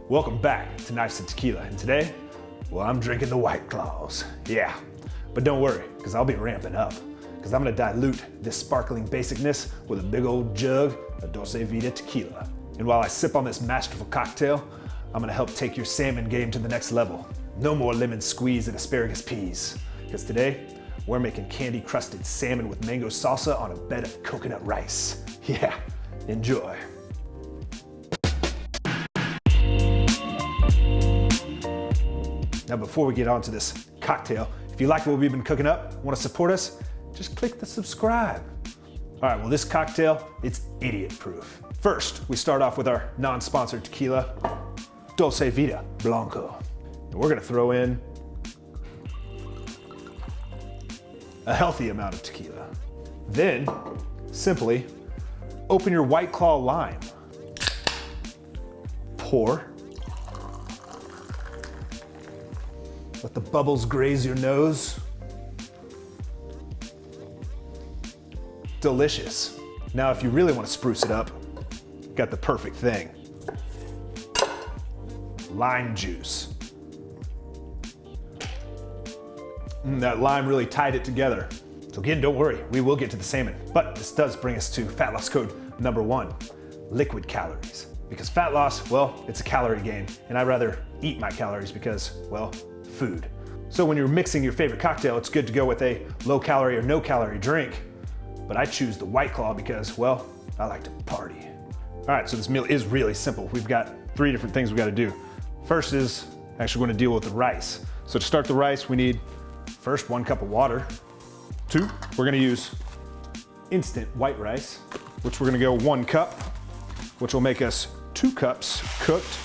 Welcome back to Knives and Tequila, and today, well, I'm drinking the White Claws. Yeah, but don't worry, because I'll be ramping up, because I'm gonna dilute this sparkling basicness with a big old jug of Dulce Vita tequila. And while I sip on this masterful cocktail, I'm gonna help take your salmon game to the next level. No more lemon squeeze and asparagus peas, because today, we're making candy crusted salmon with mango salsa on a bed of coconut rice. Yeah, enjoy. Now before we get on to this cocktail, if you like what we've been cooking up, want to support us, just click the subscribe. All right, well this cocktail, it's idiot proof. First, we start off with our non-sponsored tequila, Dulce Vita Blanco. And we're gonna throw in a healthy amount of tequila. Then, simply open your White Claw lime. Pour. Let the bubbles graze your nose. Delicious. Now, if you really want to spruce it up, got the perfect thing. Lime juice. That lime really tied it together. So again, don't worry, we will get to the salmon. But this does bring us to fat loss code number 1, liquid calories. Because fat loss, well, it's a calorie game, and I'd rather eat my calories because, well, food. So when you're mixing your favorite cocktail, it's good to go with a low calorie or no calorie drink. But I choose the White Claw because, well, I like to party. All right, so this meal is really simple. We've got 3 different things we gotta do. First is actually gonna deal with the rice. So to start the rice, we need first 1 cup of water. 2, we're gonna use instant white rice, which we're gonna go 1 cup, which will make us 2 cups cooked.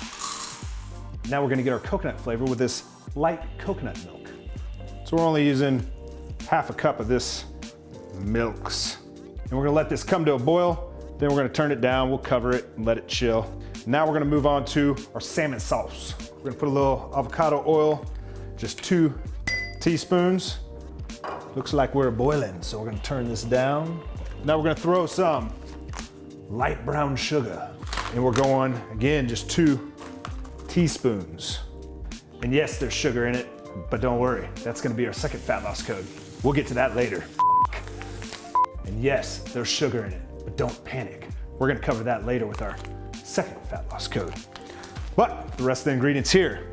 Now we're gonna get our coconut flavor with this light coconut milk. So we're only using half a cup of this milks. And we're gonna let this come to a boil, then we're gonna turn it down, we'll cover it and let it chill. Now we're gonna move on to our salmon sauce. We're gonna put a little avocado oil, just 2 teaspoons. Looks like we're boiling, so we're gonna turn this down. Now we're gonna throw some light brown sugar. And we're going, again, just 2 teaspoons. And yes, there's sugar in it, but don't worry, that's gonna be our second fat loss code. We'll get to that later. And yes, there's sugar in it, but don't panic. We're gonna cover that later with our second fat loss code. But the rest of the ingredients here,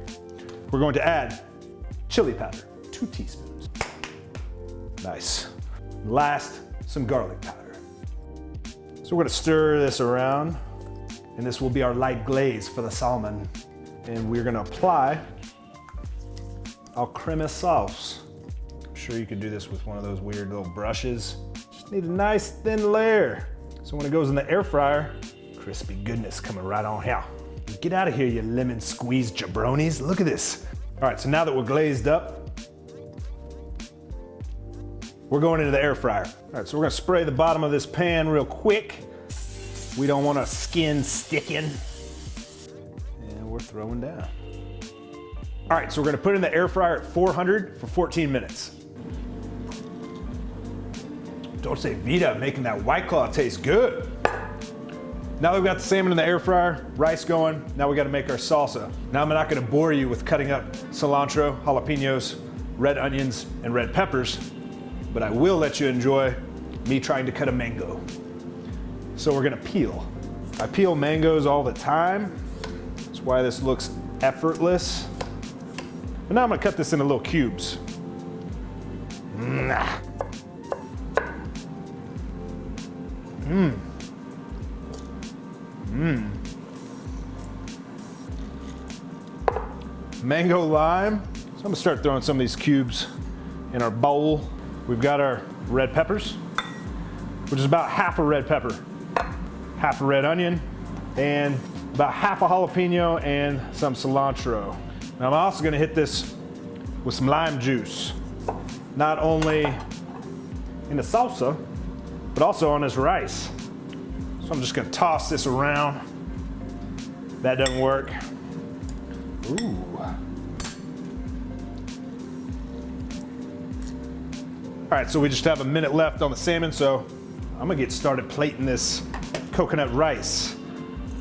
we're going to add chili powder, 2 teaspoons. Nice. Last, some garlic powder. So we're gonna stir this around, and this will be our light glaze for the salmon. And we're gonna apply our crema sauce. I'm sure you could do this with one of those weird little brushes. Just need a nice thin layer. So when it goes in the air fryer, crispy goodness coming right on here. Get out of here, you lemon squeeze jabronis. Look at this. All right, so now that we're glazed up, we're going into the air fryer. All right, so we're gonna spray the bottom of this pan real quick. We don't want our skin sticking. And we're throwing down. All right, so we're gonna put it in the air fryer at 400 for 14 minutes. Dulce Vita making that White Claw taste good. Now that we've got the salmon in the air fryer, rice going, now we gotta make our salsa. Now I'm not gonna bore you with cutting up cilantro, jalapenos, red onions, and red peppers, but I will let you enjoy me trying to cut a mango. So we're gonna peel. I peel mangoes all the time. That's why this looks effortless. But now I'm gonna cut this into little cubes. Mango lime. So I'm gonna start throwing some of these cubes in our bowl. We've got our red peppers, which is about half a red pepper, half a red onion, and about half a jalapeno and some cilantro. Now I'm also gonna hit this with some lime juice, not only in the salsa, but also on this rice. So I'm just gonna toss this around. That doesn't work. Ooh. All right, so we just have a minute left on the salmon, so I'm gonna get started plating this coconut rice.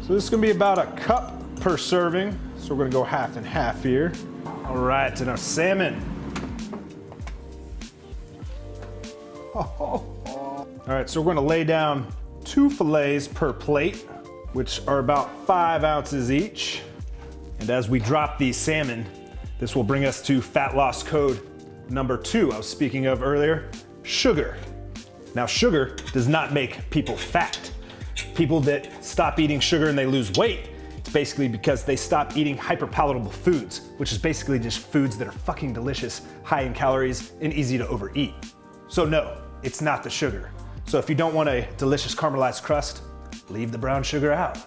So this is gonna be about a cup per serving. So we're gonna go half and half here. All right, and our salmon. All right, so we're gonna lay down 2 fillets per plate, which are about 5 ounces each. And as we drop these salmon, this will bring us to fat loss code number 2 I was speaking of earlier, sugar. Now, sugar does not make people fat. People that stop eating sugar and they lose weight, it's basically because they stop eating hyperpalatable foods, which is basically just foods that are fucking delicious, high in calories, and easy to overeat. So no, it's not the sugar. So if you don't want a delicious caramelized crust, leave the brown sugar out.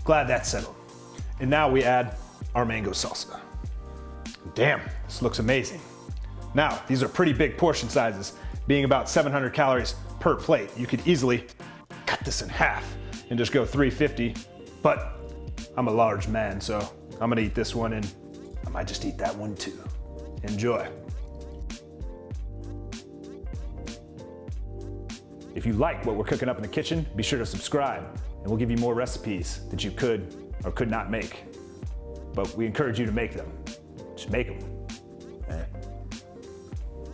Glad that's settled. And now we add our mango salsa. Damn, this looks amazing. Now, these are pretty big portion sizes, being about 700 calories per plate. You could easily cut this in half and just go 350, but I'm a large man, so I'm gonna eat this one and I might just eat that one too. Enjoy. If you like what we're cooking up in the kitchen, be sure to subscribe and we'll give you more recipes that you could or could not make. But we encourage you to make them. Just make them.